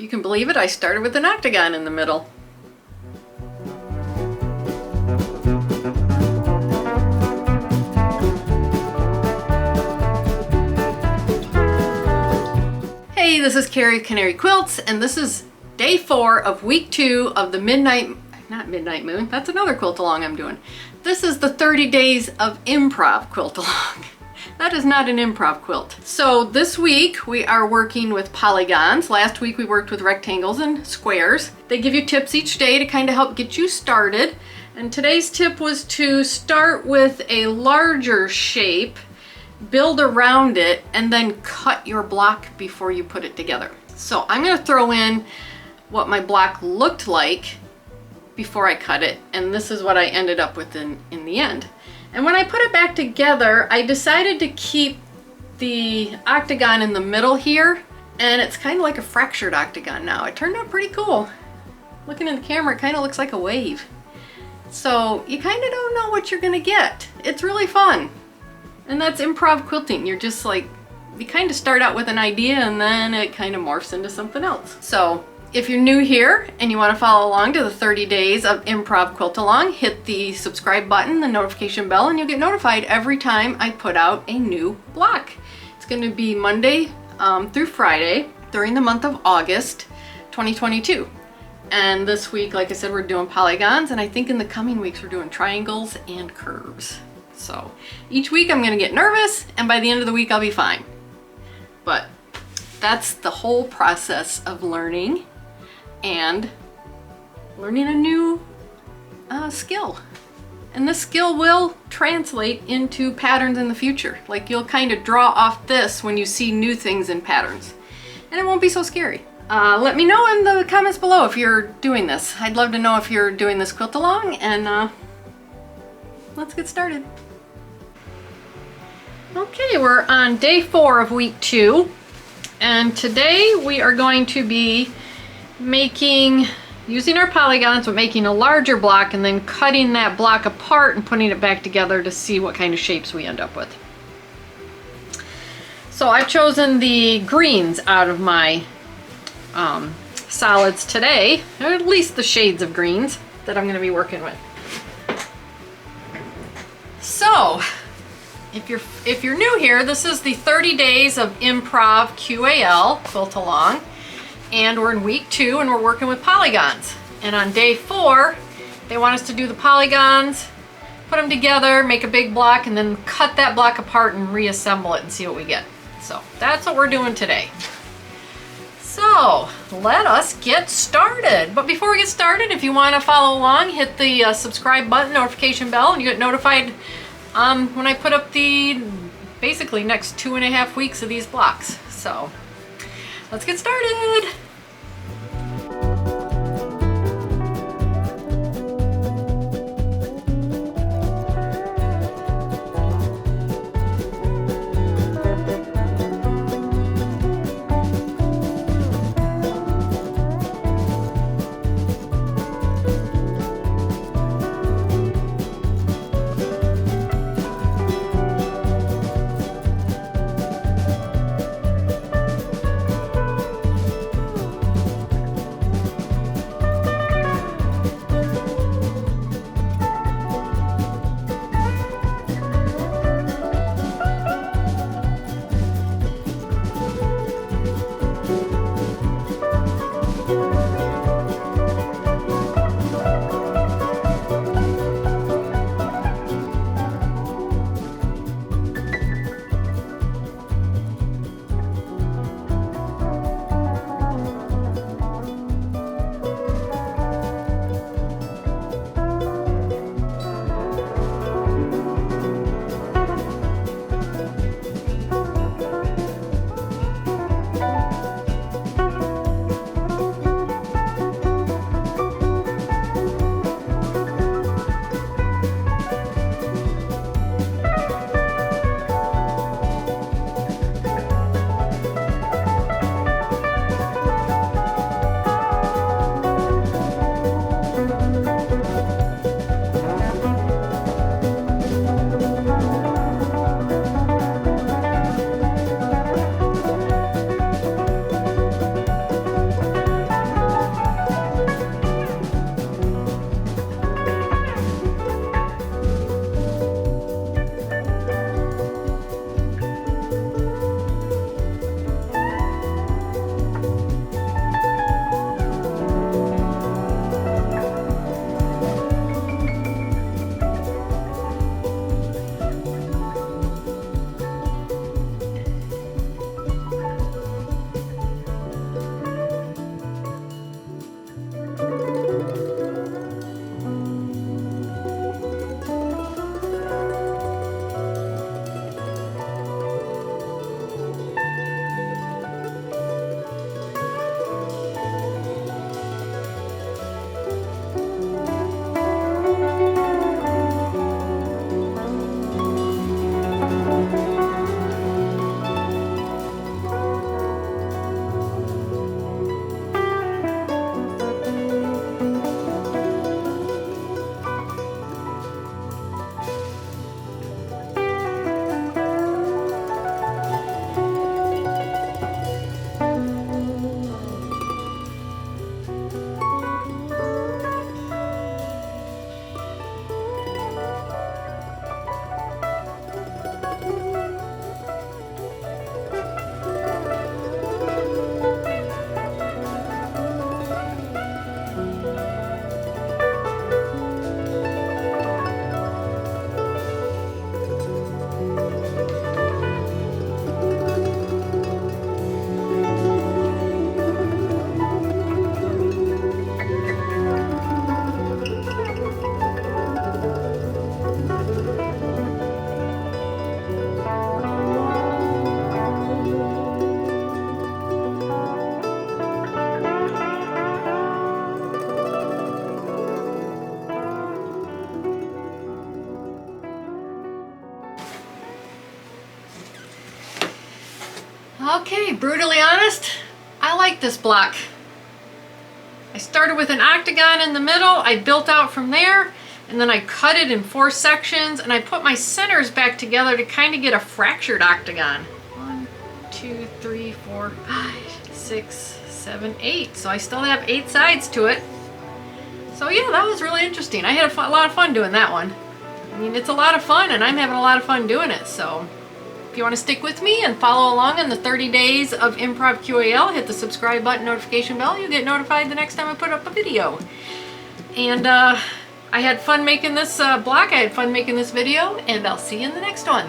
If you can believe it, I started with an octagon in the middle. Hey, this is Carrie Canary Quilts, and this is day 4 of week 2 of the not Midnight Moon, that's another quilt along I'm doing. This is the 30 days of improv quilt along. That is not an improv quilt. So this week we are working with polygons. Last week we worked with rectangles and squares. They give you tips each day to kind of help get you started. And today's tip was to start with a larger shape, build around it, and then cut your block before you put it together. So I'm gonna throw in what my block looked like before I cut it, and this is what I ended up with in the end. And when I put it back together, I decided to keep the octagon in the middle here, and it's kind of like a fractured octagon now. It turned out pretty cool. Looking in the camera, it kind of looks like a wave. So you kind of don't know what you're gonna get. It's really fun. And that's improv quilting. You're just like, you kind of start out with an idea and then it kind of morphs into something else. So if you're new here and you want to follow along to the 30 days of improv quilt along, hit the subscribe button, the notification bell, and you'll get notified every time I put out a new block. It's going to be Monday through Friday during the month of August 2022. And this week, like I said, we're doing polygons, and I think in the coming weeks we're doing triangles and curves. So each week I'm going to get nervous, and by the end of the week I'll be fine. But that's the whole process of learning and learning a new skill. And this skill will translate into patterns in the future. Like, you'll kind of draw off this when you see new things in patterns. And it won't be so scary. Let me know in the comments below if you're doing this. I'd love to know if you're doing this quilt along, and let's get started. Okay, we're on day 4 of week 2. And today we are going to be using our polygons, but making a larger block and then cutting that block apart and putting it back together to see what kind of shapes we end up with. So I've chosen the greens out of my solids today, or at least the shades of greens that I'm going to be working with. So if you're new here, this is the 30 days of Improv QAL quilt along, and we're in week 2 and we're working with polygons. And on day 4, they want us to do the polygons, put them together, make a big block, and then cut that block apart and reassemble it and see what we get. So that's what we're doing today. So let us get started. But before we get started, if you want to follow along, hit the subscribe button, notification bell, and you get notified when I put up the basically next 2.5 weeks of these blocks. So let's get started. Okay, brutally honest, I like this block. I started with an octagon in the middle, I built out from there, and then I cut it in 4 sections, and I put my centers back together to kind of get a fractured octagon. 1, 2, 3, 4, 5, 6, 7, 8. So I still have 8 sides to it. So yeah, that was really interesting. I had a lot of fun doing that one. I mean, it's a lot of fun, and I'm having a lot of fun doing it, so if you want to stick with me and follow along in the 30 days of Improv QAL, hit the subscribe button, notification bell. You'll get notified the next time I put up a video. And I had fun making this block. I had fun making this video, and I'll see you in the next one.